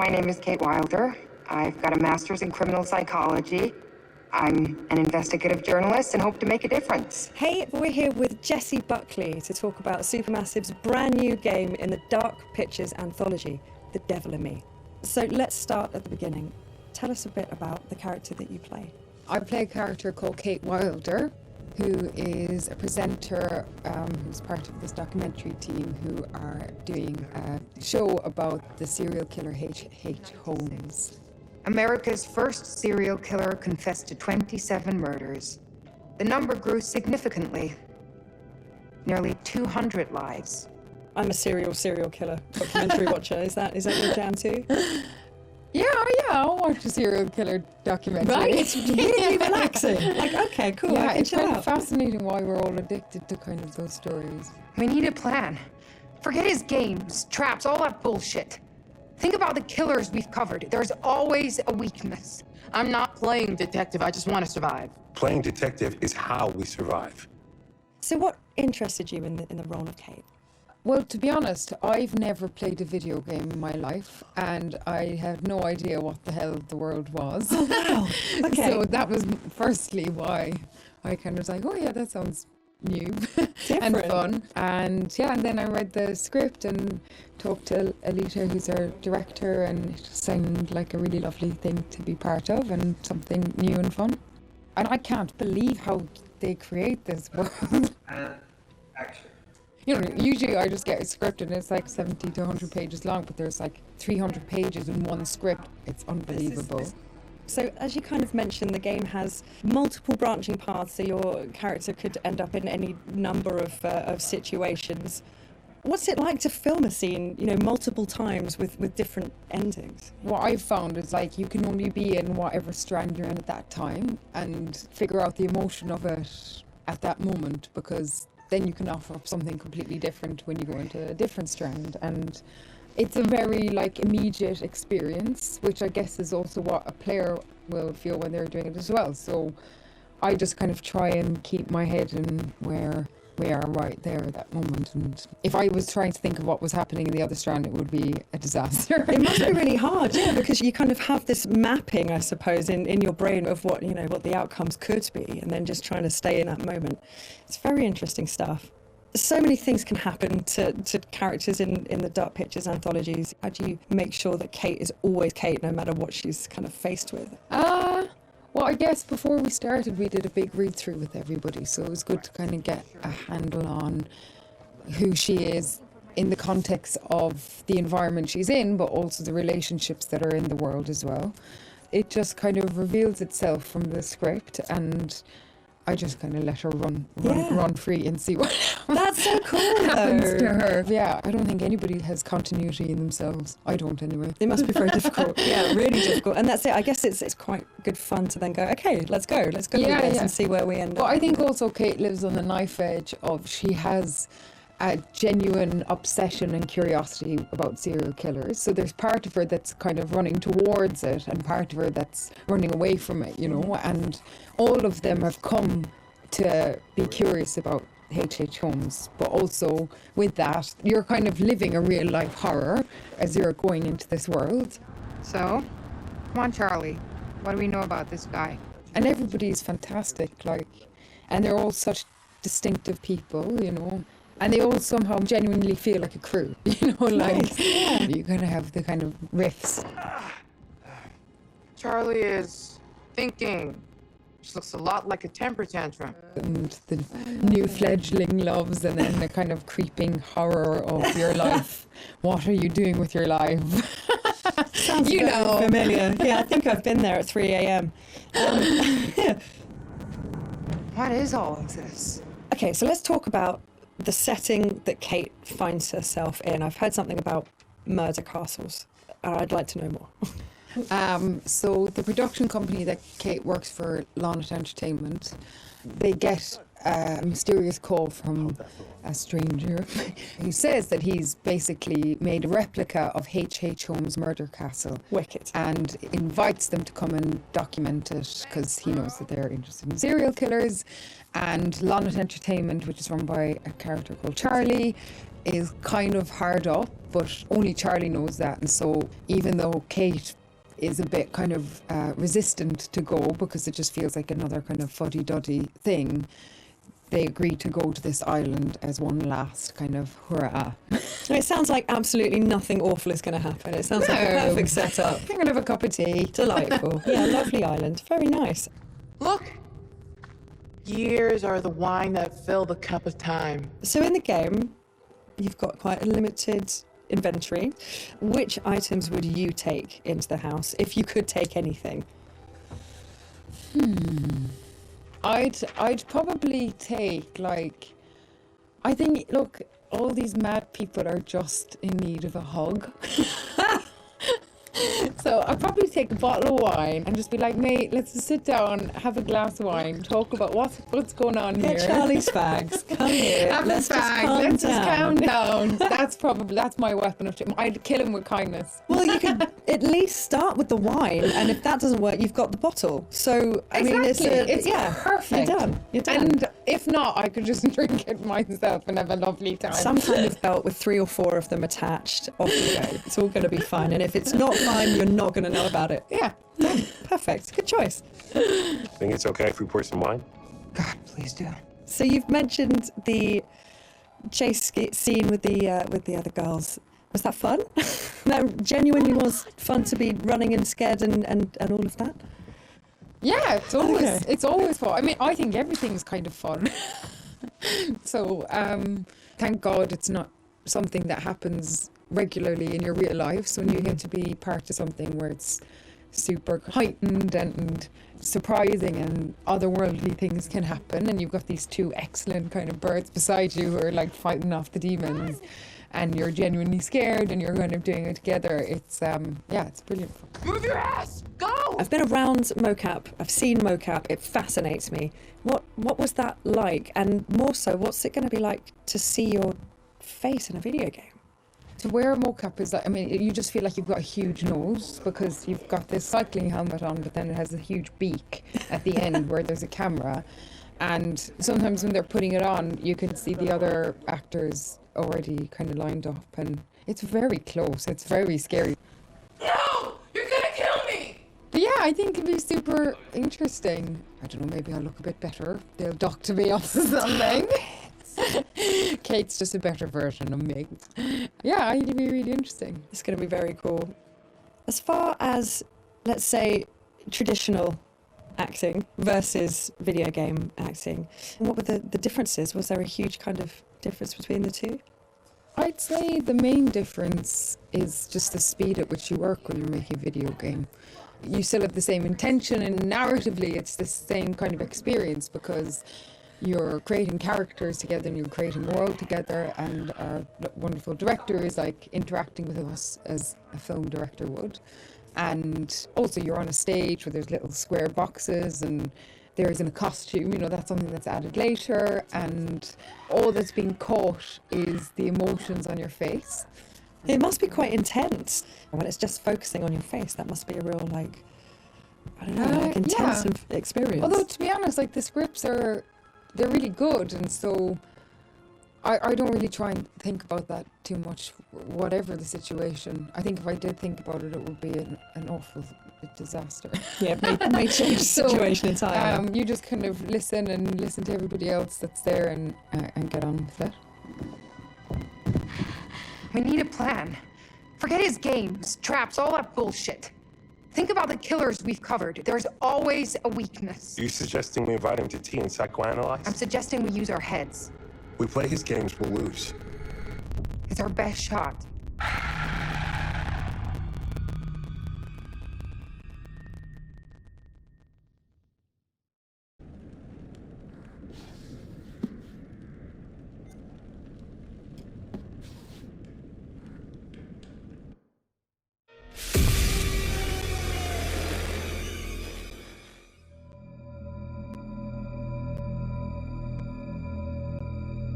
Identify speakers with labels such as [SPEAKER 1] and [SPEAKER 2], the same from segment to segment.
[SPEAKER 1] My name is Kate Wilder. I've got a master's in criminal psychology. I'm an investigative journalist and hope to make a difference.
[SPEAKER 2] Hey, we're here with Jessie Buckley to talk about Supermassive's brand new game in the Dark Pictures Anthology, The Devil in Me. So let's start at the beginning. Tell us a bit about the character that you play.
[SPEAKER 3] I play a character called Kate Wilder, who is a presenter who's part of this documentary team who are doing a show about the serial killer H.H. Holmes.
[SPEAKER 1] America's first serial killer confessed to 27 murders. The number grew significantly. Nearly 200 lives.
[SPEAKER 2] I'm a serial killer documentary watcher. Is that your jam too?
[SPEAKER 3] Yeah, I'll watch a serial killer documentary.
[SPEAKER 2] Right, it's really relaxing. Like, okay, cool.
[SPEAKER 3] Yeah,
[SPEAKER 2] I can
[SPEAKER 3] it's
[SPEAKER 2] chill
[SPEAKER 3] kind
[SPEAKER 2] out.
[SPEAKER 3] of fascinating why we're all addicted to kind of those stories.
[SPEAKER 1] We need a plan. Forget his games, traps, all that bullshit. Think about the killers we've covered. There's always a weakness.
[SPEAKER 4] I'm not playing detective, I just want to survive.
[SPEAKER 5] Playing detective is how we survive.
[SPEAKER 2] So what interested you in the role of Kate?
[SPEAKER 3] Well, to be honest, I've never played a video game in my life, and I had no idea what the hell the world was.
[SPEAKER 2] Oh, wow. Okay.
[SPEAKER 3] So that was firstly why I kind of was like, oh yeah, that sounds new and fun. And yeah, and then I read the script and talked to Alita, who's our director, and it just sounded like a really lovely thing to be part of and something new and fun. And I can't believe how they create this world.
[SPEAKER 5] Action.
[SPEAKER 3] You know, usually I just get a script and it's like 70 to 100 pages long, but there's like 300 pages in one script. It's unbelievable.
[SPEAKER 2] So as you kind of mentioned, the game has multiple branching paths, so your character could end up in any number of situations. What's it like to film a scene, multiple times with different endings?
[SPEAKER 3] What I've found is like you can only be in whatever strand you're in at that time and figure out the emotion of it at that moment, because then you can offer up something completely different when you go into a different strand. And it's a very immediate experience, which I guess is also what a player will feel when they're doing it as well. So I just kind of try and keep my head in where we are right there at that moment. And if I was trying to think of what was happening in the other strand, it would be a disaster.
[SPEAKER 2] It must be really hard, yeah, because you kind of have this mapping, I suppose, in your brain of what the outcomes could be, and then just trying to stay in that moment. It's very interesting stuff. So many things can happen to characters in the Dark Pictures anthologies. How do you make sure that Kate is always Kate, no matter what she's kind of faced with?
[SPEAKER 3] Well, I guess before we started, we did a big read-through with everybody, so it was good to kind of get a handle on who she is in the context of the environment she's in, but also the relationships that are in the world as well. It just kind of reveals itself from the script, and I just kind of let her run free and see what
[SPEAKER 2] That's so cool,
[SPEAKER 3] happens
[SPEAKER 2] though.
[SPEAKER 3] to her. Yeah, I don't think anybody has continuity in themselves. I don't anyway.
[SPEAKER 2] It must be very difficult. Yeah, really difficult. And that's it. I guess it's quite good fun to then go, okay, let's go with this and see where we end up.
[SPEAKER 3] But I think also Kate lives on the knife edge of she has a genuine obsession and curiosity about serial killers. So there's part of her that's kind of running towards it and part of her that's running away from it, and all of them have come to be curious about H.H. Holmes, but also with that, you're kind of living a real life horror as you're going into this world.
[SPEAKER 1] So, come on, Charlie. What do we know about this guy?
[SPEAKER 3] And everybody's fantastic, and they're all such distinctive people, and they all somehow genuinely feel like a crew,
[SPEAKER 2] Nice, yeah.
[SPEAKER 3] You kind of have the kind of riffs.
[SPEAKER 4] Charlie is thinking. She looks a lot like a temper tantrum.
[SPEAKER 3] And the new fledgling loves, and then the kind of creeping horror of your life. What are you doing with your life?
[SPEAKER 2] Sounds very familiar. Yeah, I think I've been there at 3 a.m.
[SPEAKER 1] What is all of this?
[SPEAKER 2] Okay, so let's talk about the setting that Kate finds herself in. I've heard something about murder castles, and I'd like to know more.
[SPEAKER 3] So the production company that Kate works for, Launit Entertainment, they get a mysterious call from a stranger who says that he's basically made a replica of H.H. Holmes' murder castle.
[SPEAKER 2] Wicked.
[SPEAKER 3] And invites them to come and document it because he knows that they're interested in serial killers. And Launit Entertainment, which is run by a character called Charlie, is kind of hard up, but only Charlie knows that. And so even though Kate is a bit kind of resistant to go because it just feels like another kind of fuddy-duddy thing, they agree to go to this island as one last kind of hurrah.
[SPEAKER 2] It sounds like absolutely nothing awful is going to happen. It sounds like a perfect setup.
[SPEAKER 3] I'm going to have a cup of tea.
[SPEAKER 2] Delightful. Yeah, lovely island. Very nice.
[SPEAKER 6] Look! Years are the wine that fill the cup of time.
[SPEAKER 2] So in the game, you've got quite a limited inventory. Which items would you take into the house if you could take anything?
[SPEAKER 3] I'd probably take, like, I think, look, all these mad people are just in need of a hug. So I'd probably take a bottle of wine and just be like, mate, let's just sit down, have a glass of wine, talk about what's going on here.
[SPEAKER 2] Get Charlie's fags. Come here.
[SPEAKER 3] Have
[SPEAKER 2] Let's
[SPEAKER 3] a fag. Let's just calm down. That's my weapon of choice. I'd kill him with kindness.
[SPEAKER 2] Well, you could at least start with the wine, and if that doesn't work, you've got the bottle. So I mean, it's
[SPEAKER 3] perfect.
[SPEAKER 2] You're done. You're done.
[SPEAKER 3] And if not, I could just drink it myself and have a lovely time.
[SPEAKER 2] Some kind of belt with 3 or 4 of them attached. Off you go. It's all going to be fine. And if it's not fine, you're not going to know about it.
[SPEAKER 3] Yeah.
[SPEAKER 2] Perfect. Good choice.
[SPEAKER 5] Think it's okay if we pour some wine?
[SPEAKER 1] God, please do.
[SPEAKER 2] So you've mentioned the chase scene with the other girls. Was that fun? That genuinely was fun to be running and scared and all of that?
[SPEAKER 3] Yeah, it's always fun. I mean, I think everything's kind of fun. So thank God it's not something that happens regularly in your real life. So when you get to be part of something where it's super heightened and surprising and otherworldly things can happen, and you've got these 2 excellent kind of birds beside you who are like fighting off the demons, and you're genuinely scared and you're kind of doing it together, it's it's brilliant.
[SPEAKER 6] Move your ass! Go!
[SPEAKER 2] I've been around mocap. I've seen mocap. It fascinates me. What was that like? And more so, what's it going to be like to see your face in a video game?
[SPEAKER 3] To wear a mocap is like, I mean, you just feel like you've got a huge nose because you've got this cycling helmet on, but then it has a huge beak at the end where there's a camera. And sometimes when they're putting it on, you can see the other actors already kind of lined up, and it's very close. It's very scary.
[SPEAKER 6] No! You're gonna kill me!
[SPEAKER 3] But yeah, I think it'd be super interesting. I don't know, maybe I'll look a bit better. They'll doctor me up or something. Kate's just a better version of me. Yeah, it'd be really interesting.
[SPEAKER 2] It's going to be very cool. As far as, let's say, traditional acting versus video game acting, what were the differences? Was there a huge kind of difference between the two?
[SPEAKER 3] I'd say the main difference is just the speed at which you work when you're making a video game. You still have the same intention, and narratively it's the same kind of experience because you're creating characters together and you're creating a world together, and our wonderful director is like interacting with us as a film director would. And also you're on a stage where there's little square boxes and there isn't a costume, you know, that's something that's added later, and all that's being caught is the emotions on your face.
[SPEAKER 2] It must be quite intense when it's just focusing on your face. That must be a real, like, I don't know, like intensive experience.
[SPEAKER 3] Although, to be honest, like, the scripts they're really good, and so I don't really try and think about that too much, whatever the situation. I think if I did think about it, it would be an awful disaster.
[SPEAKER 2] Yeah, it may change the situation entirely.
[SPEAKER 3] You just kind of listen to everybody else that's there and get on with it.
[SPEAKER 1] We need a plan. Forget his games, traps, all that bullshit. Think about the killers we've covered. There's always a weakness.
[SPEAKER 5] Are you suggesting we invite him to tea and psychoanalyze?
[SPEAKER 1] I'm suggesting we use our heads.
[SPEAKER 5] We play his games, we'll lose.
[SPEAKER 1] It's our best shot.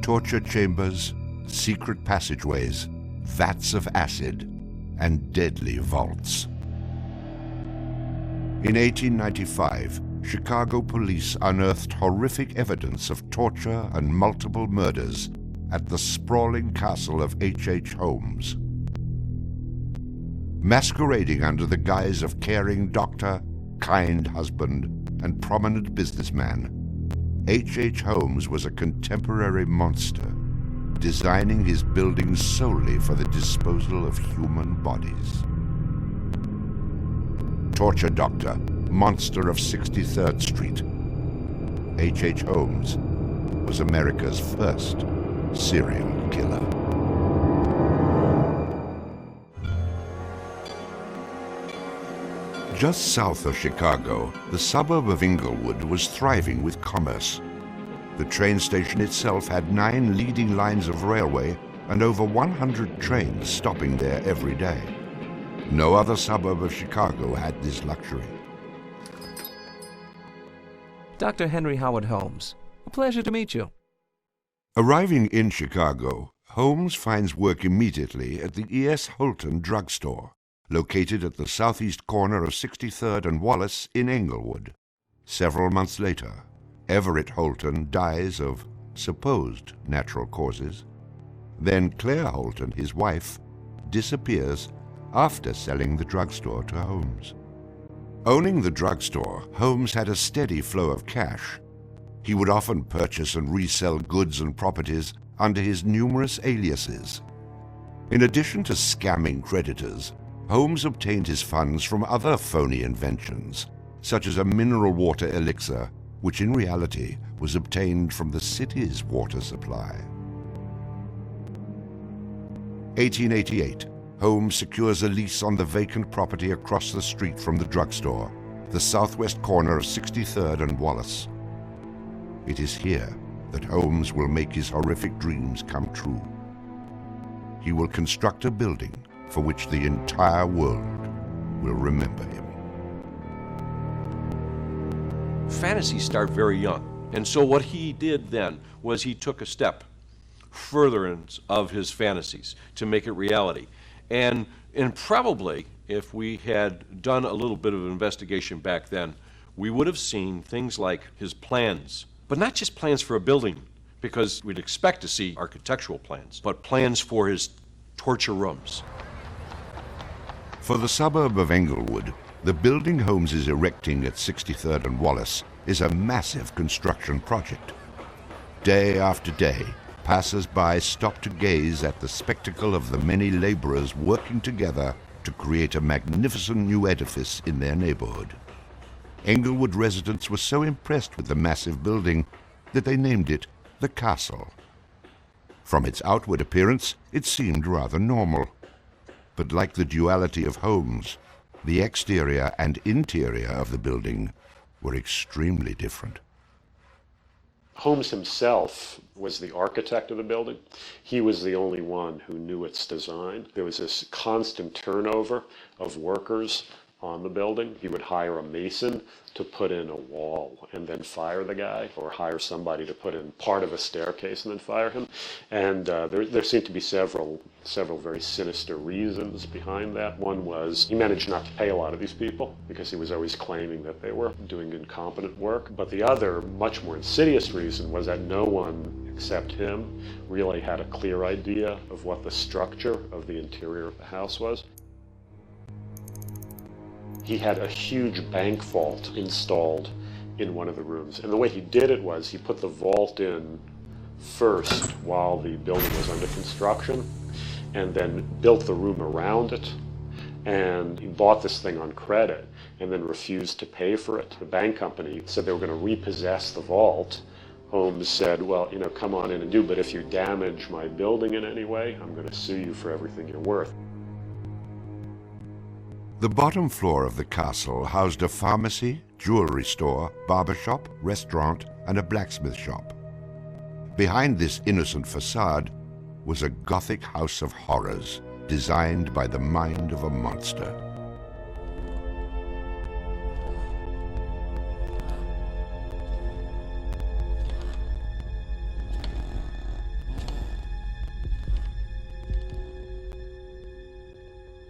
[SPEAKER 7] Torture chambers, secret passageways, vats of acid, and deadly vaults. In 1895, Chicago police unearthed horrific evidence of torture and multiple murders at the sprawling castle of H.H. Holmes. Masquerading under the guise of caring doctor, kind husband, and prominent businessman, H.H. Holmes was a contemporary monster, designing his buildings solely for the disposal of human bodies. Torture Doctor, Monster of 63rd Street. H.H. Holmes was America's first serial killer. Just south of Chicago, the suburb of Englewood was thriving with commerce. The train station itself had 9 leading lines of railway and over 100 trains stopping there every day. No other suburb of Chicago had this luxury.
[SPEAKER 8] Dr. Henry Howard Holmes, a pleasure to meet you.
[SPEAKER 7] Arriving in Chicago, Holmes finds work immediately at the E.S. Holton drugstore, located at the southeast corner of 63rd and Wallace in Englewood. Several months later, Everett Holton dies of supposed natural causes. Then Claire Holton, his wife, disappears after selling the drugstore to Holmes. Owning the drugstore, Holmes had a steady flow of cash. He would often purchase and resell goods and properties under his numerous aliases. In addition to scamming creditors, Holmes obtained his funds from other phony inventions, such as a mineral water elixir, which in reality was obtained from the city's water supply. 1888, Holmes secures a lease on the vacant property across the street from the drugstore, the southwest corner of 63rd and Wallace. It is here that Holmes will make his horrific dreams come true. He will construct a building for which the entire world will remember him.
[SPEAKER 9] Fantasies start very young, and so what he did then was he took a step furtherance of his fantasies to make it reality. And probably, if we had done a little bit of an investigation back then, we would have seen things like his plans, but not just plans for a building, because we'd expect to see architectural plans, but plans for his torture rooms.
[SPEAKER 7] For the suburb of Englewood, the building Holmes is erecting at 63rd and Wallace is a massive construction project. Day after day, passers-by stop to gaze at the spectacle of the many laborers working together to create a magnificent new edifice in their neighborhood. Englewood residents were so impressed with the massive building that they named it the Castle. From its outward appearance, it seemed rather normal. But like the duality of Holmes, the exterior and interior of the building were extremely different.
[SPEAKER 10] Holmes himself was the architect of the building. He was the only one who knew its design. There was this constant turnover of workers on the building. He would hire a mason to put in a wall and then fire the guy, or hire somebody to put in part of a staircase and then fire him. And there seemed to be several very sinister reasons behind that. One was he managed not to pay a lot of these people because he was always claiming that they were doing incompetent work. But the other, much more insidious reason was that no one except him really had a clear idea of what the structure of the interior of the house was. He had a huge bank vault installed in one of the rooms. And the way he did it was he put the vault in first while the building was under construction, and then built the room around it. And he bought this thing on credit and then refused to pay for it. The bank company said they were going to repossess the vault. Holmes said, well, come on in and do, but if you damage my building in any way, I'm going to sue you for everything you're worth.
[SPEAKER 7] The bottom floor of the castle housed a pharmacy, jewelry store, barber shop, restaurant, and a blacksmith shop. Behind this innocent facade was a Gothic house of horrors designed by the mind of a monster.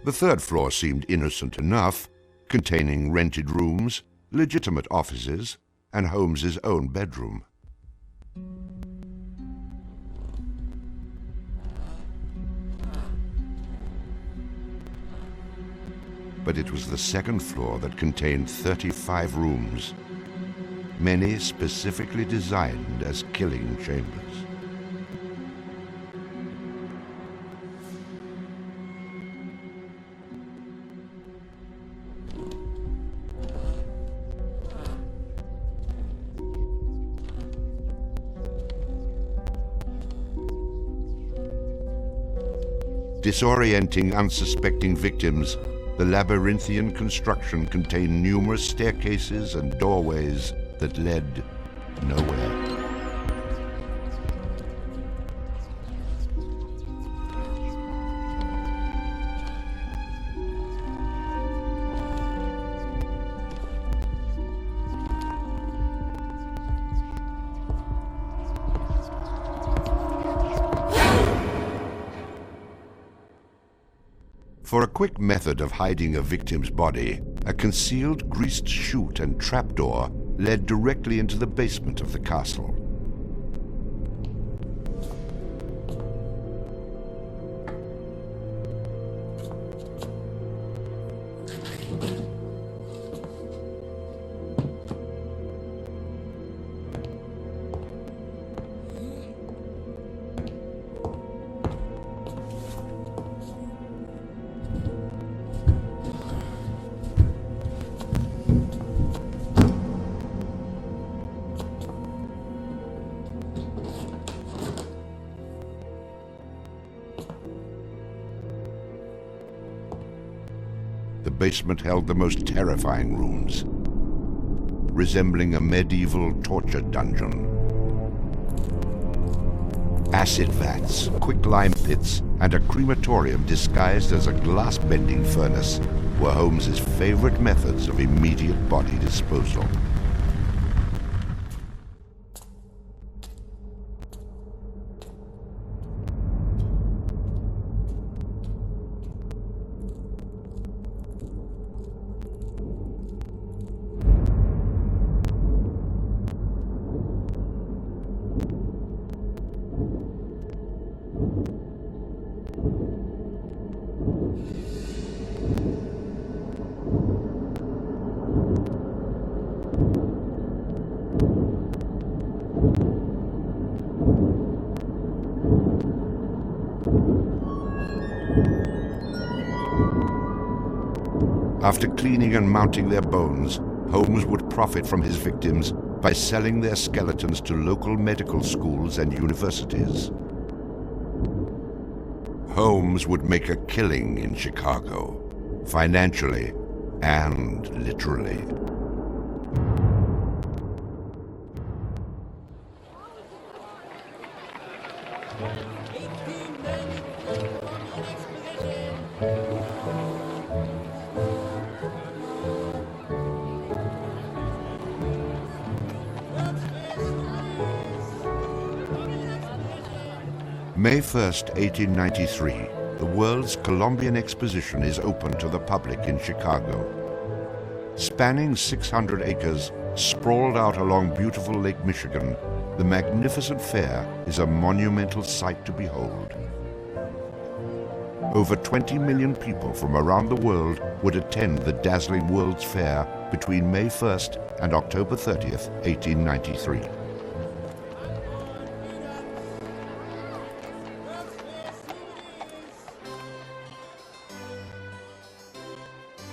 [SPEAKER 7] The third floor seemed innocent enough, containing rented rooms, legitimate offices, and Holmes's own bedroom. but it was the second floor that contained 35 rooms, many specifically designed as killing chambers. Disorienting unsuspecting victims, the labyrinthian construction contained numerous staircases and doorways that led nowhere. For a quick method of hiding a victim's body, a concealed greased chute and trapdoor led directly into the basement of the castle. The basement held the most terrifying rooms, resembling a medieval torture dungeon. Acid vats, quicklime pits, and a crematorium disguised as a glass-bending furnace were Holmes's favorite methods of immediate body disposal. After cleaning and mounting their bones, Holmes would profit from his victims by selling their skeletons to local medical schools and universities. Holmes would make a killing in Chicago, financially and literally. May 1st, 1893, the World's Columbian Exposition is open to the public in Chicago. Spanning 600 acres, sprawled out along beautiful Lake Michigan, the magnificent fair is a monumental sight to behold. Over 20 million people from around the world would attend the dazzling World's Fair between May 1st and October 30th, 1893.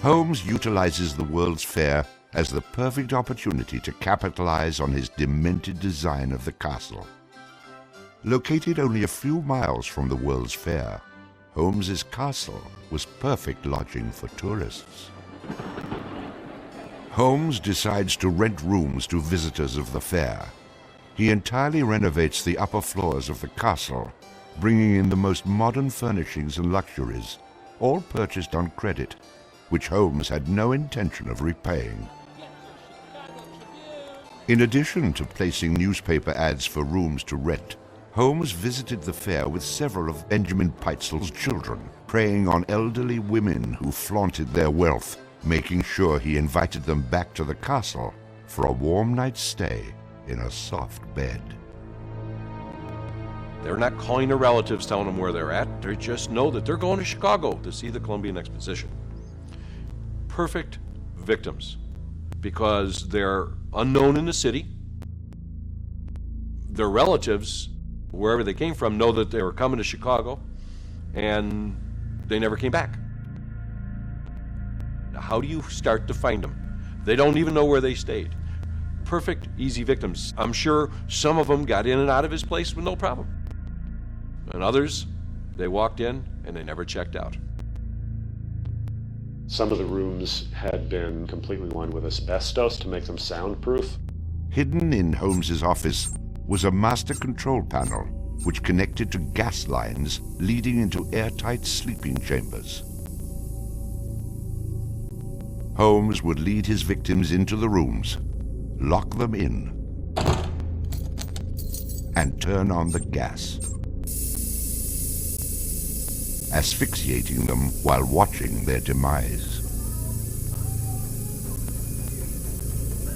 [SPEAKER 7] Holmes utilizes the World's Fair as the perfect opportunity to capitalize on his demented design of the castle. Located only a few miles from the World's Fair, Holmes's castle was perfect lodging for tourists. Holmes decides to rent rooms to visitors of the fair. He entirely renovates the upper floors of the castle, bringing in the most modern furnishings and luxuries, all purchased on credit, which Holmes had no intention of repaying. In addition to placing newspaper ads for rooms to rent, Holmes visited the fair with several of Benjamin Peitzel's children, preying on elderly women who flaunted their wealth, making sure he invited them back to the castle for a warm night's stay in a soft bed.
[SPEAKER 9] They're not calling their relatives, telling them where they're at. They just know that they're going to Chicago to see the Columbian Exposition. perfect victims because they're unknown in the city. Their relatives, wherever they came from, know that they were coming to Chicago, and they never came back. Now, how do you start to find them? They don't even know where they stayed. Perfect, easy victims. I'm sure some of them got in and out of his place with no problem. And others, they walked in and they never checked out.
[SPEAKER 10] Some of the rooms had been completely lined with asbestos to make them soundproof.
[SPEAKER 7] Hidden in Holmes's office was a master control panel which connected to gas lines leading into airtight sleeping chambers. Holmes would lead his victims into the rooms, lock them in, and turn on the gas, asphyxiating them while watching their demise.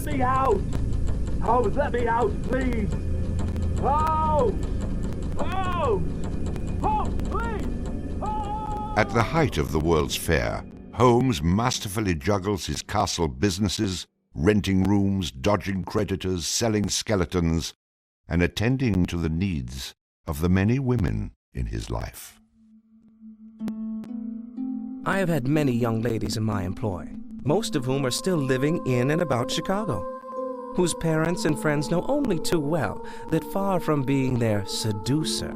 [SPEAKER 11] Let me out! Holmes, let me out, please! Holmes! Holmes! Holmes, please! Holmes!
[SPEAKER 7] At the height of the World's Fair, Holmes masterfully juggles his castle businesses, renting rooms, dodging creditors, selling skeletons, and attending to the needs of the many women in his life.
[SPEAKER 8] I have had many young ladies in my employ, most of whom are still living in and about Chicago, whose parents and friends know only too well that far from being their seducer,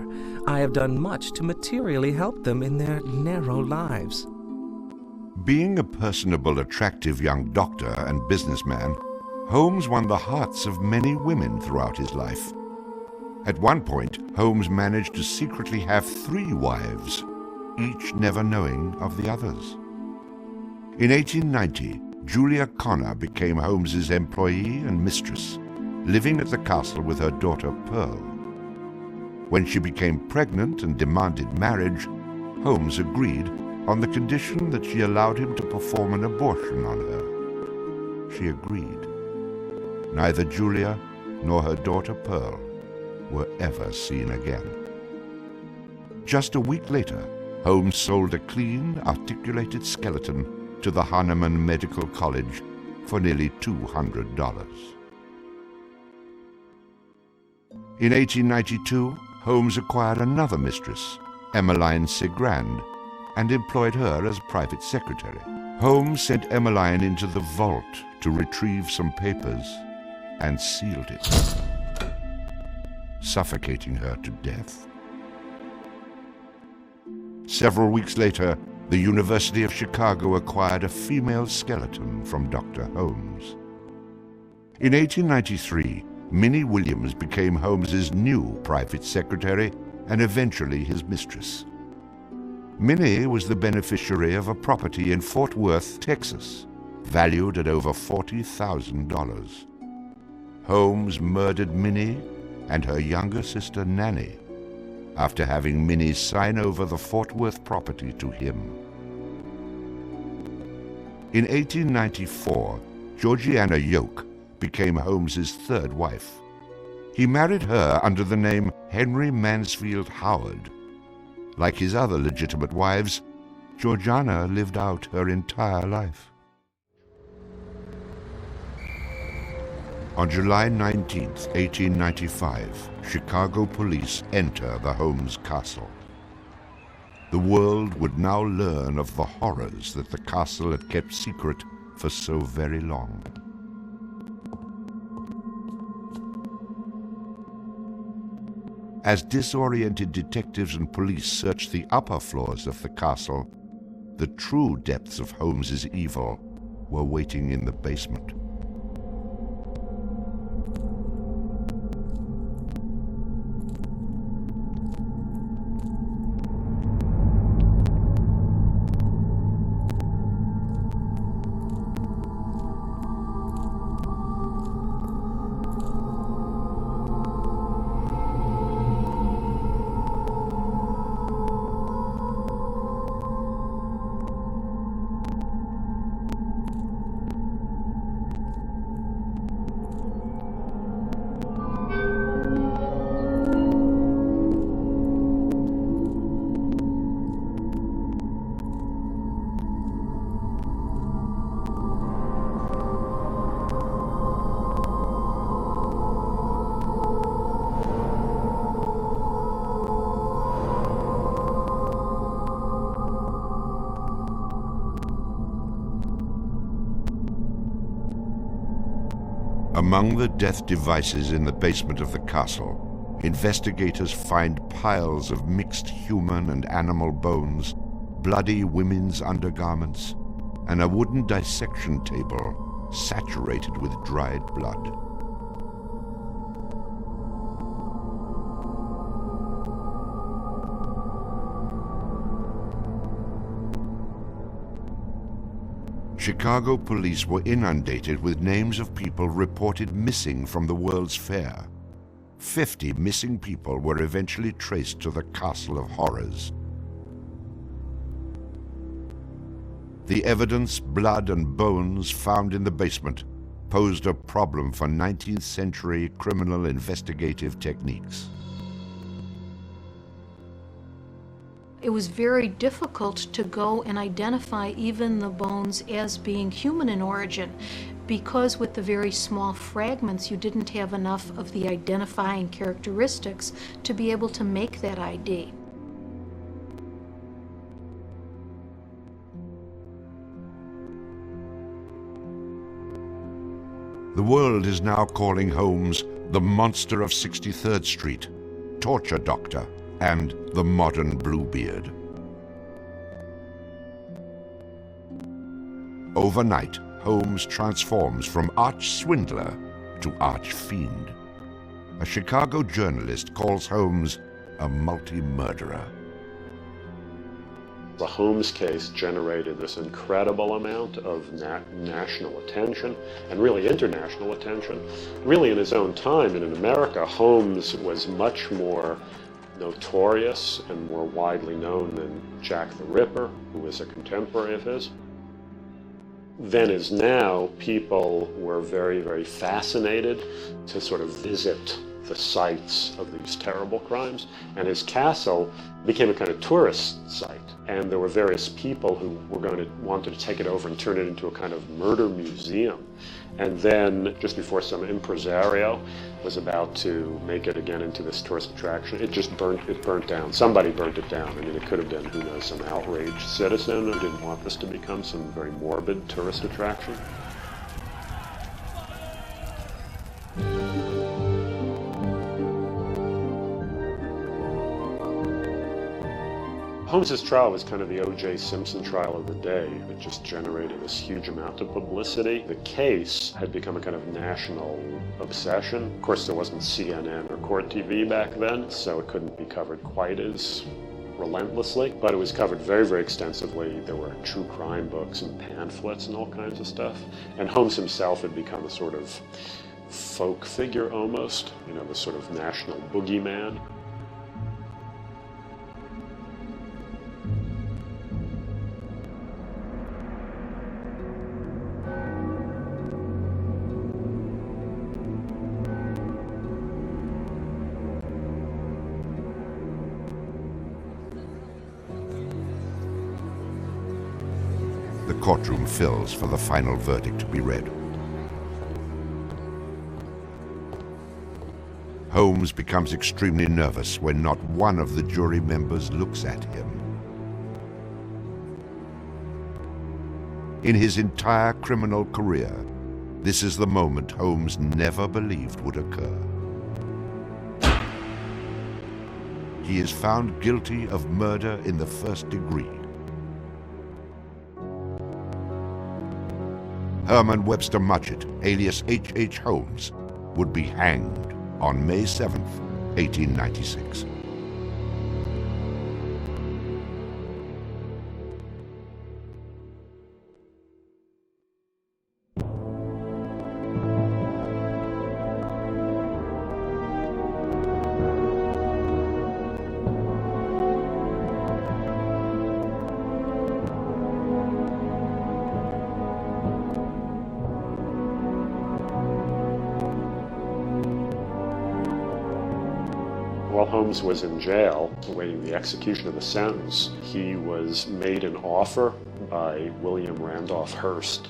[SPEAKER 8] I have done much to materially help them in their narrow lives.
[SPEAKER 7] Being a personable, attractive young doctor and businessman, Holmes won the hearts of many women throughout his life. At one point, Holmes managed to secretly have 3 wives, each never knowing of the others. In 1890, Julia Connor became Holmes's employee and mistress, living at the castle with her daughter Pearl. When she became pregnant and demanded marriage, Holmes agreed on the condition that she allowed him to perform an abortion on her. She agreed. Neither Julia nor her daughter Pearl were ever seen again. Just a week later, Holmes sold a clean, articulated skeleton to the Hahnemann Medical College for nearly $200. In 1892, Holmes acquired another mistress, Emmeline Segrand, and employed her as private secretary. Holmes sent Emmeline into the vault to retrieve some papers and sealed it, suffocating her to death. Several weeks later, the University of Chicago acquired a female skeleton from Dr. Holmes. In 1893, Minnie Williams became Holmes's new private secretary and eventually his mistress. Minnie was the beneficiary of a property in Fort Worth, Texas, valued at over $40,000. Holmes murdered Minnie and her younger sister Nanny after having Minnie sign over the Fort Worth property to him. In 1894, Georgiana Yoke became Holmes's 3rd wife. He married her under the name Henry Mansfield Howard. Like his other legitimate wives, Georgiana lived out her entire life. On July 19, 1895, Chicago police enter the Holmes castle. The world would now learn of the horrors that the castle had kept secret for so very long. As disoriented detectives and police searched the upper floors of the castle, the true depths of Holmes's evil were waiting in the basement. Among the death devices in the basement of the castle, investigators find piles of mixed human and animal bones, bloody women's undergarments, and a wooden dissection table saturated with dried blood. Chicago police were inundated with names of people reported missing from the World's Fair. 50 missing people were eventually traced to the Castle of Horrors. The evidence, blood and bones found in the basement posed a problem for 19th century criminal investigative techniques.
[SPEAKER 12] It was very difficult to go and identify even the bones as being human in origin, because with the very small fragments you didn't have enough of the identifying characteristics to be able to make that ID.
[SPEAKER 7] The world is now calling Holmes the monster of 63rd Street, torture doctor, and the modern Bluebeard. Overnight, Holmes transforms from arch-swindler to arch-fiend. A Chicago journalist calls Holmes a multi-murderer.
[SPEAKER 10] The Holmes case generated this incredible amount of national attention and really international attention. Really in his own time and in America, Holmes was much more notorious and more widely known than Jack the Ripper, who was a contemporary of his. Then as now, people were very, very fascinated to sort of visit the sites of these terrible crimes, and his castle became a kind of tourist site. And there were various people who were wanted to take it over and turn it into a kind of murder museum. And then, just before some impresario was about to make it again into this tourist attraction, it burnt down. Somebody burnt it down. I mean, it could have been, who knows, some outraged citizen who didn't want this to become some very morbid tourist attraction. Holmes's trial was kind of the O.J. Simpson trial of the day. It just generated this huge amount of publicity. The case had become a kind of national obsession. Of course, there wasn't CNN or Court TV back then, so it couldn't be covered quite as relentlessly, but it was covered very, very extensively. There were true crime books and pamphlets and all kinds of stuff. And Holmes himself had become a sort of folk figure almost, you know, the sort of national boogeyman.
[SPEAKER 7] The courtroom fills for the final verdict to be read. Holmes becomes extremely nervous when not one of the jury members looks at him. In his entire criminal career, this is the moment Holmes never believed would occur. He is found guilty of murder in the first degree. Herman Webster Mudgett, alias H.H. Holmes, would be hanged on May 7th, 1896.
[SPEAKER 10] While Holmes was in jail, awaiting the execution of the sentence, he was made an offer by William Randolph Hearst,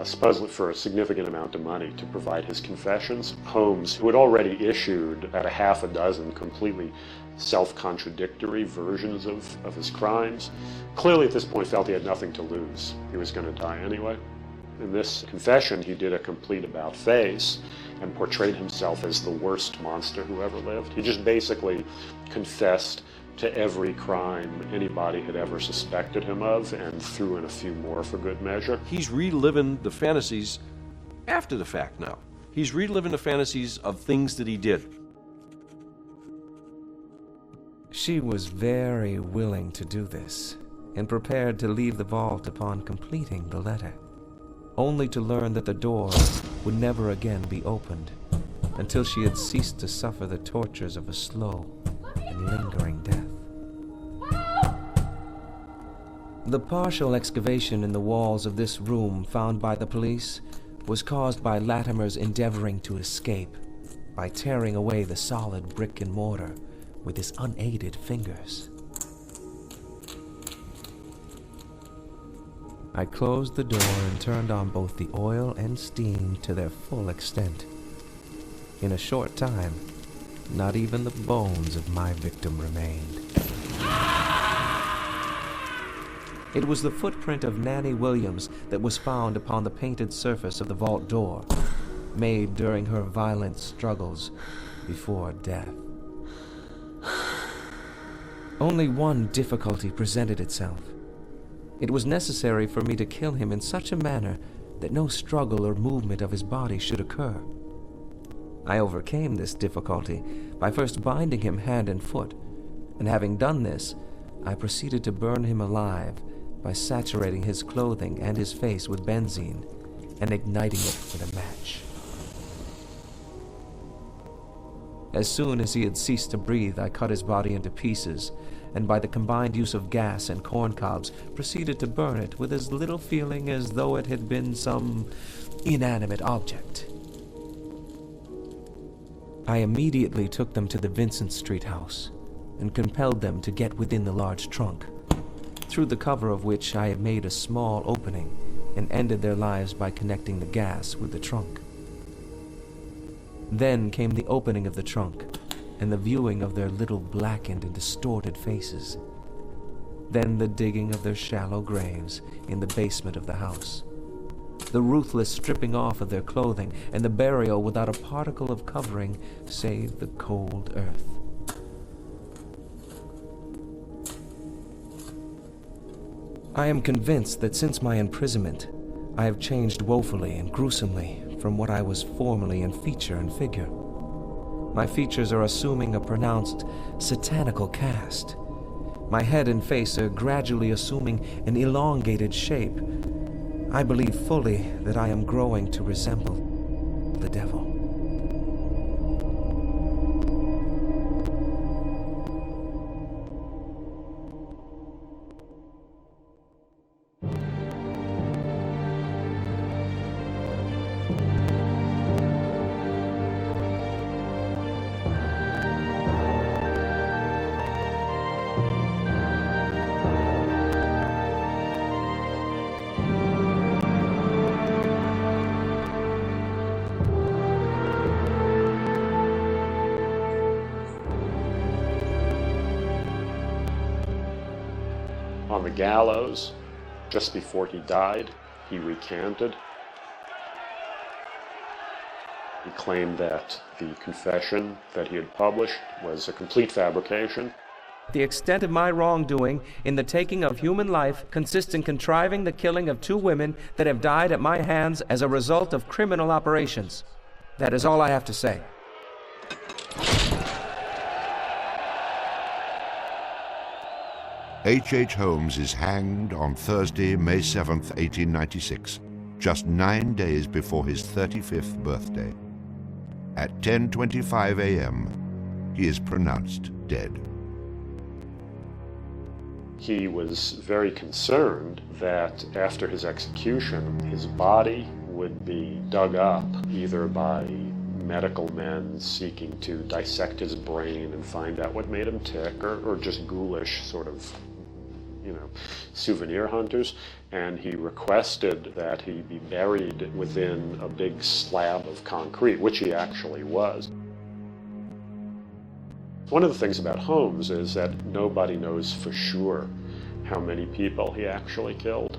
[SPEAKER 10] supposedly for a significant amount of money, to provide his confessions. Holmes, who had already issued about a half a dozen completely self-contradictory versions of his crimes, clearly at this point felt he had nothing to lose. He was going to die anyway. In this confession, he did a complete about-face and portrayed himself as the worst monster who ever lived. He just basically confessed to every crime anybody had ever suspected him of and threw in a few more for good measure.
[SPEAKER 9] He's reliving the fantasies after the fact now. He's reliving the fantasies of things that he did.
[SPEAKER 8] She was very willing to do this and prepared to leave the vault upon completing the letter, only to learn that the door would never again be opened until she had ceased to suffer the tortures of a slow and lingering death. The partial excavation in the walls of this room found by the police was caused by Latimer's endeavoring to escape by tearing away the solid brick and mortar with his unaided fingers. I closed the door and turned on both the oil and steam to their full extent. In a short time, not even the bones of my victim remained. It was the footprint of Nanny Williams that was found upon the painted surface of the vault door, made during her violent struggles before death. Only one difficulty presented itself. It was necessary for me to kill him in such a manner that no struggle or movement of his body should occur. I overcame this difficulty by first binding him hand and foot, and having done this, I proceeded to burn him alive by saturating his clothing and his face with benzene and igniting it with a match. As soon as he had ceased to breathe, I cut his body into pieces, and by the combined use of gas and corn cobs, proceeded to burn it with as little feeling as though it had been some inanimate object. I immediately took them to the Vincent Street house and compelled them to get within the large trunk, through the cover of which I had made a small opening and ended their lives by connecting the gas with the trunk. Then came the opening of the trunk and the viewing of their little blackened and distorted faces. Then the digging of their shallow graves in the basement of the house. The ruthless stripping off of their clothing and the burial without a particle of covering save the cold earth. I am convinced that since my imprisonment, I have changed woefully and gruesomely from what I was formerly in feature and figure. My features are assuming a pronounced satanical cast. My head and face are gradually assuming an elongated shape. I believe fully that I am growing to resemble the devil.
[SPEAKER 10] On the gallows, just before he died, he recanted. He claimed that the confession that he had published was a complete fabrication.
[SPEAKER 8] The extent of my wrongdoing in the taking of human life consists in contriving the killing of 2 women that have died at my hands as a result of criminal operations. That is all I have to say.
[SPEAKER 7] H. Holmes is hanged on Thursday, May 7th, 1896, just 9 days before his 35th birthday. At 10:25 a.m., he is pronounced dead.
[SPEAKER 10] He was very concerned that after his execution, his body would be dug up either by medical men seeking to dissect his brain and find out what made him tick, or just ghoulish sort of, souvenir hunters, and he requested that he be buried within a big slab of concrete, which he actually was. One of the things about Holmes is that nobody knows for sure how many people he actually killed.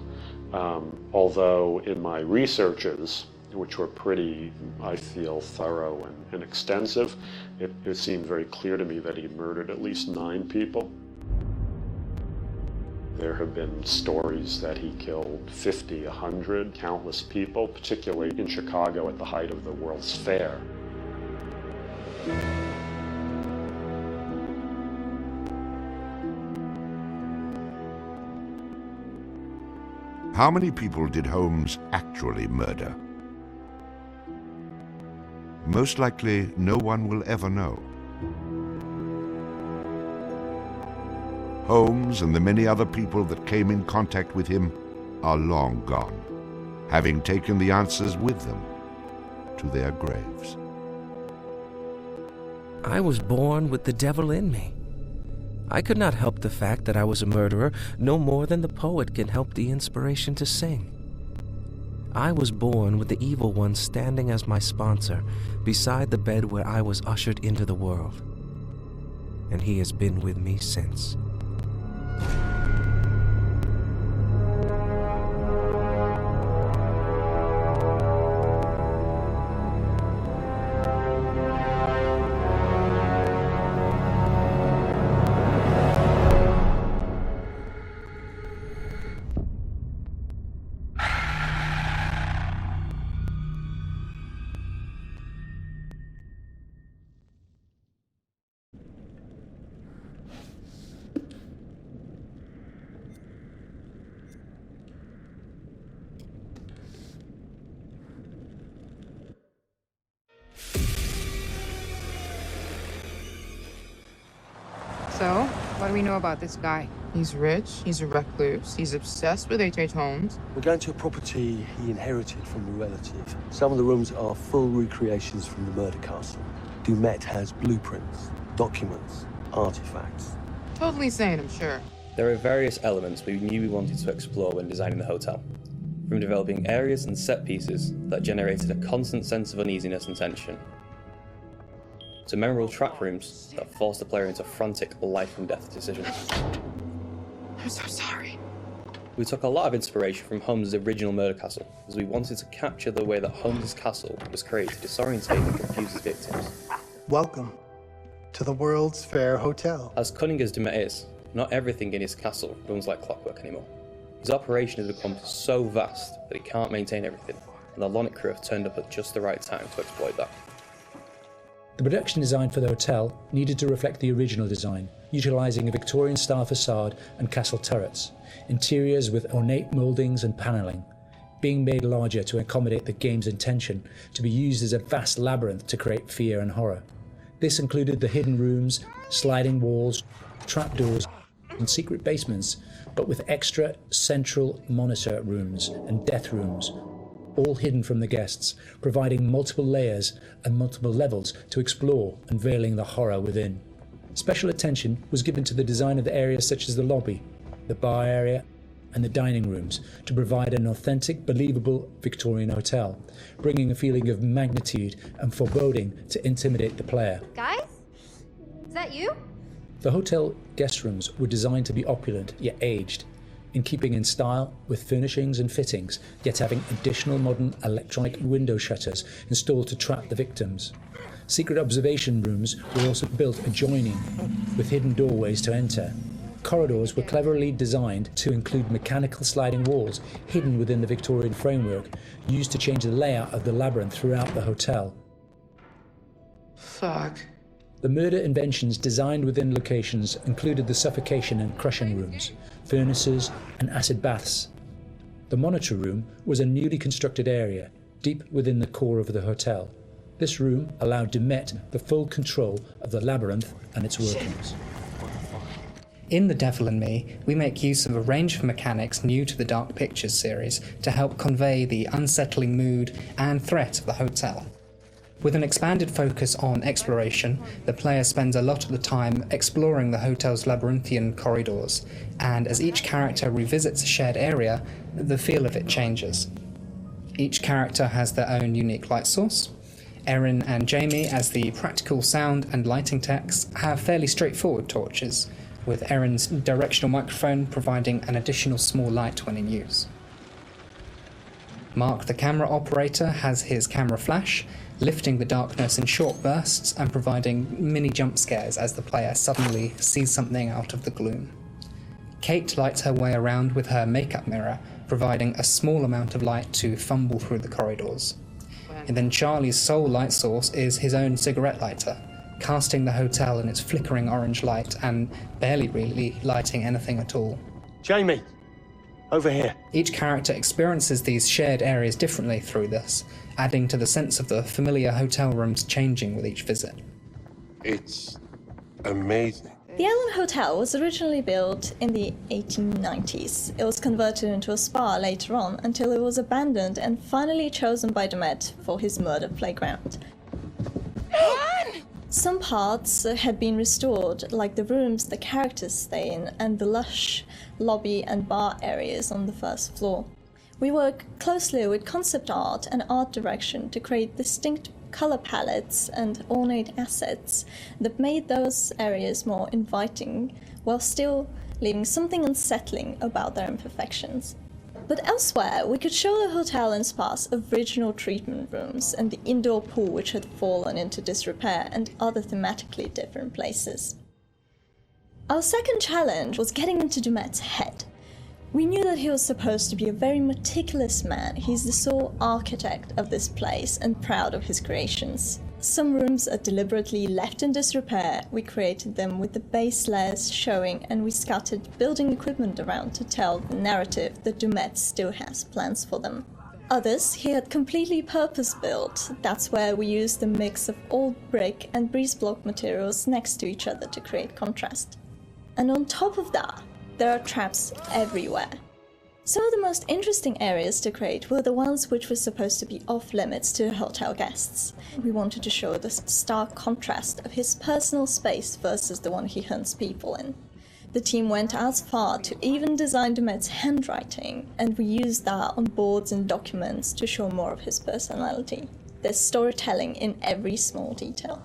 [SPEAKER 10] Although in my researches, which were pretty, I feel, thorough and extensive, it seemed very clear to me that he murdered at least 9 people. There have been stories that he killed 50, 100, countless people, particularly in Chicago at the height of the World's Fair.
[SPEAKER 7] How many people did Holmes actually murder? Most likely, no one will ever know. Holmes and the many other people that came in contact with him are long gone, having taken the answers with them to their graves.
[SPEAKER 8] I was born with the devil in me. I could not help the fact that I was a murderer no more than the poet can help the inspiration to sing. I was born with the evil one standing as my sponsor beside the bed where I was ushered into the world. And he has been with me since.
[SPEAKER 4] So, what do we know about this guy?
[SPEAKER 6] He's rich, he's a recluse, he's obsessed with H.H. Holmes.
[SPEAKER 13] We're going to a property he inherited from a relative. Some of the rooms are full recreations from the murder castle. Dumet has blueprints, documents, artifacts.
[SPEAKER 6] Totally sane, I'm sure.
[SPEAKER 14] There are various elements we knew we wanted to explore when designing the hotel. From developing areas and set pieces that generated a constant sense of uneasiness and tension, to memorable trap rooms that forced the player into frantic life and death decisions.
[SPEAKER 6] I'm so sorry.
[SPEAKER 14] We took a lot of inspiration from Holmes' original murder castle, as we wanted to capture the way that Holmes' castle was created to disorientate and confuse his victims.
[SPEAKER 15] Welcome to the World's Fair Hotel.
[SPEAKER 14] As cunning as Dumet is, not everything in his castle runs like clockwork anymore. His operation has become so vast that he can't maintain everything, and the Lonic crew have turned up at just the right time to exploit that.
[SPEAKER 16] The production design for the hotel needed to reflect the original design, utilising a Victorian-style facade and castle turrets, interiors with ornate mouldings and panelling, being made larger to accommodate the game's intention to be used as a vast labyrinth to create fear and horror. This included the hidden rooms, sliding walls, trapdoors, and secret basements, but with extra central monitor rooms and death rooms, all hidden from the guests, providing multiple layers and multiple levels to explore, unveiling the horror within. Special attention was given to the design of the areas such as the lobby, the bar area, and the dining rooms to provide an authentic, believable Victorian hotel, bringing a feeling of magnitude and foreboding to intimidate the player.
[SPEAKER 17] Guys? Is that you?
[SPEAKER 16] The hotel guest rooms were designed to be opulent yet aged, in keeping in style with furnishings and fittings, yet having additional modern electronic window shutters installed to trap the victims. Secret observation rooms were also built adjoining, with hidden doorways to enter. Corridors were cleverly designed to include mechanical sliding walls hidden within the Victorian framework, used to change the layout of the labyrinth throughout the hotel.
[SPEAKER 6] Fuck.
[SPEAKER 16] The murder inventions designed within locations included the suffocation and crushing rooms, furnaces, and acid baths. The monitor room was a newly constructed area, deep within the core of the hotel. This room allowed Dumet the full control of the labyrinth and its workings.
[SPEAKER 18] In The Devil and Me, we make use of a range of mechanics new to the Dark Pictures series to help convey the unsettling mood and threat of the hotel. With an expanded focus on exploration, the player spends a lot of the time exploring the hotel's labyrinthian corridors, and as each character revisits a shared area, the feel of it changes. Each character has their own unique light source. Erin and Jamie, as the practical sound and lighting techs, have fairly straightforward torches, with Erin's directional microphone providing an additional small light when in use. Mark, the camera operator, has his camera flash, lifting the darkness in short bursts and providing mini jump scares as the player suddenly sees something out of the gloom. Kate lights her way around with her makeup mirror, providing a small amount of light to fumble through the corridors. And then Charlie's sole light source is his own cigarette lighter, casting the hotel in its flickering orange light and barely really lighting anything at all.
[SPEAKER 13] Jamie, over here.
[SPEAKER 18] Each character experiences these shared areas differently through this, adding to the sense of the familiar hotel rooms changing with each visit.
[SPEAKER 5] It's amazing.
[SPEAKER 19] The Island Hotel was originally built in the 1890s. It was converted into a spa later on until it was abandoned and finally chosen by Dumet for his murder playground. Some parts had been restored, like the rooms the characters stay in and the lush lobby and bar areas on the first floor. We work closely with concept art and art direction to create distinct color palettes and ornate assets that made those areas more inviting while still leaving something unsettling about their imperfections. But elsewhere, we could show the hotel and spa's original treatment rooms and the indoor pool which had fallen into disrepair and other thematically different places. Our second challenge was getting into Dumet's head. We knew that he was supposed to be a very meticulous man. He's the sole architect of this place and proud of his creations. Some rooms are deliberately left in disrepair. We created them with the base layers showing, and we scattered building equipment around to tell the narrative that Dumet still has plans for them. Others he had completely purpose-built. That's where we used a mix of old brick and breeze block materials next to each other to create contrast. And on top of that, there are traps everywhere. Some of the most interesting areas to create were the ones which were supposed to be off-limits to hotel guests. We wanted to show the stark contrast of his personal space versus the one he hunts people in. The team went as far to even design Dumet's handwriting, and we used that on boards and documents to show more of his personality. There's storytelling in every small detail.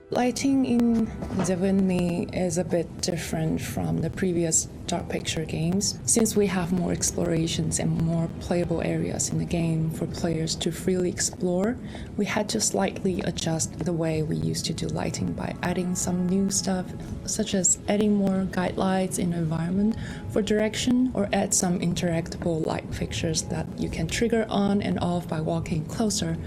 [SPEAKER 20] Lighting in Devon Me is a bit different from the previous Dark Picture games, since we have more explorations and more playable areas in the game for players to freely explore. We had to slightly adjust the way we used to do lighting by adding some new stuff, such as adding more guide lights in the environment for direction, or add some interactable light fixtures that you can trigger on and off by walking closer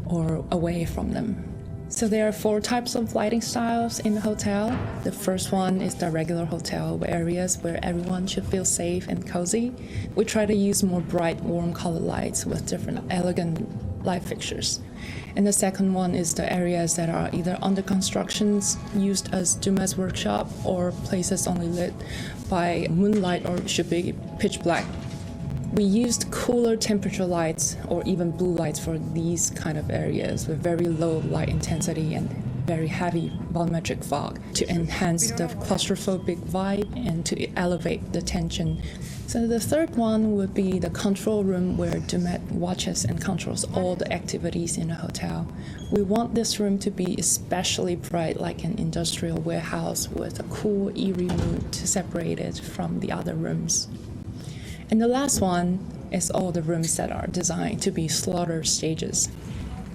[SPEAKER 20] or away from them. So there are 4 types of lighting styles in the hotel. The first one is the regular hotel areas where everyone should feel safe and cozy. We try to use more bright, warm color lights with different elegant light fixtures. And the second one is the areas that are either under constructions, used as Dumet's workshop, or places only lit by moonlight or should be pitch black. We used cooler temperature lights or even blue lights for these kind of areas with very low light intensity and very heavy volumetric fog to enhance the claustrophobic vibe and to elevate the tension. So the third one would be the control room where Dumet watches and controls all the activities in the hotel. We want this room to be especially bright, like an industrial warehouse with a cool, eerie mood to separate it from the other rooms. And the last one is all the rooms that are designed to be slaughter stages.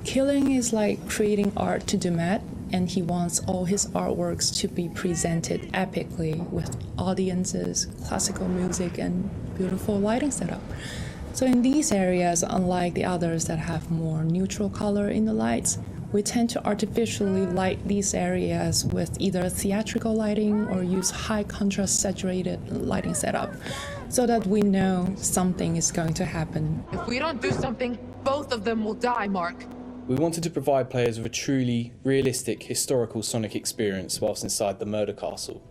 [SPEAKER 20] Killing is like creating art to Dumet, and he wants all his artworks to be presented epically with audiences, classical music, and beautiful lighting setup. So in these areas, unlike the others that have more neutral color in the lights, we tend to artificially light these areas with either theatrical lighting or use high contrast saturated lighting setup so that we know something is going to happen.
[SPEAKER 4] If we don't do something, both of them will die, Mark.
[SPEAKER 14] We wanted to provide players with a truly realistic historical sonic experience whilst inside the murder castle.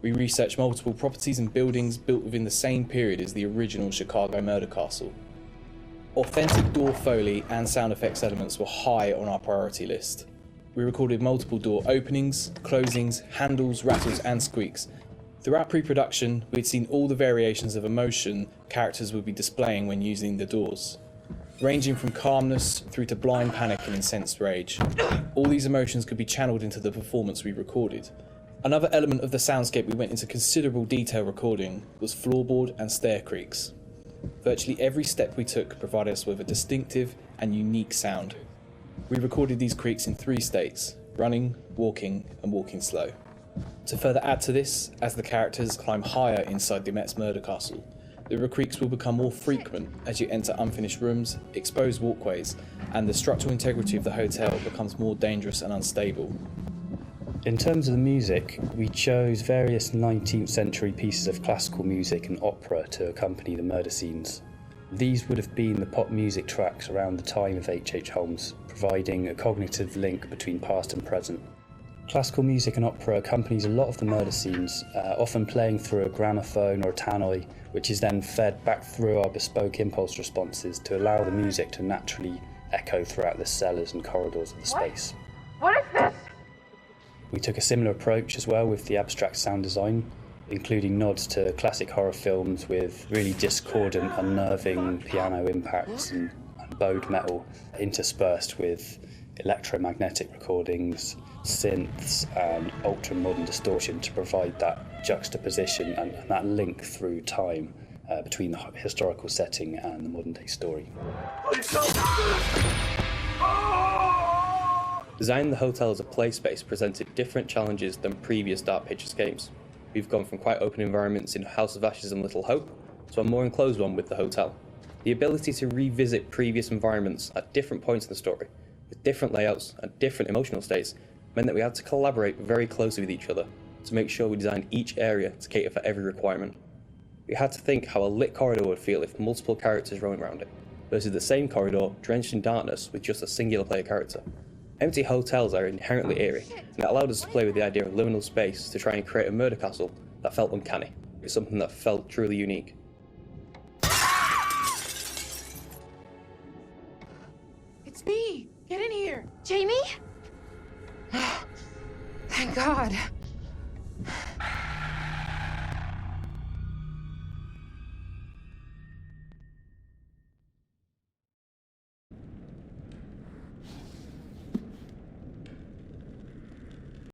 [SPEAKER 14] We researched multiple properties and buildings built within the same period as the original Chicago murder castle. Authentic door foley and sound effects elements were high on our priority list. We recorded multiple door openings, closings, handles, rattles and squeaks. Throughout pre-production, we'd seen all the variations of emotion characters would be displaying when using the doors, ranging from calmness through to blind panic and incensed rage. All these emotions could be channeled into the performance we recorded. Another element of the soundscape we went into considerable detail recording was floorboard and stair creaks. Virtually every step we took provided us with a distinctive and unique sound. We recorded these creaks in 3 states: running, walking, and walking slow. To further add to this, as the characters climb higher inside the immense murder castle, the creaks will become more frequent as you enter unfinished rooms, exposed walkways, and the structural integrity of the hotel becomes more dangerous and unstable.
[SPEAKER 21] In terms of the music, we chose various 19th century pieces of classical music and opera to accompany the murder scenes. These would have been the pop music tracks around the time of H.H. Holmes, providing a cognitive link between past and present. Classical music and opera accompanies a lot of the murder scenes, often playing through a gramophone or a tannoy, which is then fed back through our bespoke impulse responses to allow the music to naturally echo throughout the cellars and corridors of the space.
[SPEAKER 11] What is this?
[SPEAKER 21] We took a similar approach as well with the abstract sound design, including nods to classic horror films with really discordant, unnerving piano impacts and bowed metal interspersed with electromagnetic recordings, synths and ultra-modern distortion to provide that juxtaposition and that link through time between the historical setting and the modern-day story.
[SPEAKER 14] Designing the hotel as a play space presented different challenges than previous Dark Pictures games. We've gone from quite open environments in House of Ashes and Little Hope to a more enclosed one with the hotel. The ability to revisit previous environments at different points in the story, with different layouts and different emotional states, meant that we had to collaborate very closely with each other to make sure we designed each area to cater for every requirement. We had to think how a lit corridor would feel if multiple characters roamed around it, versus the same corridor drenched in darkness with just a singular player character. Empty hotels are inherently eerie, and it allowed us to play with the idea of liminal space to try and create a murder castle that felt uncanny. It's something that felt truly unique.
[SPEAKER 4] It's me! Get in here!
[SPEAKER 17] Jamie?
[SPEAKER 4] Thank God.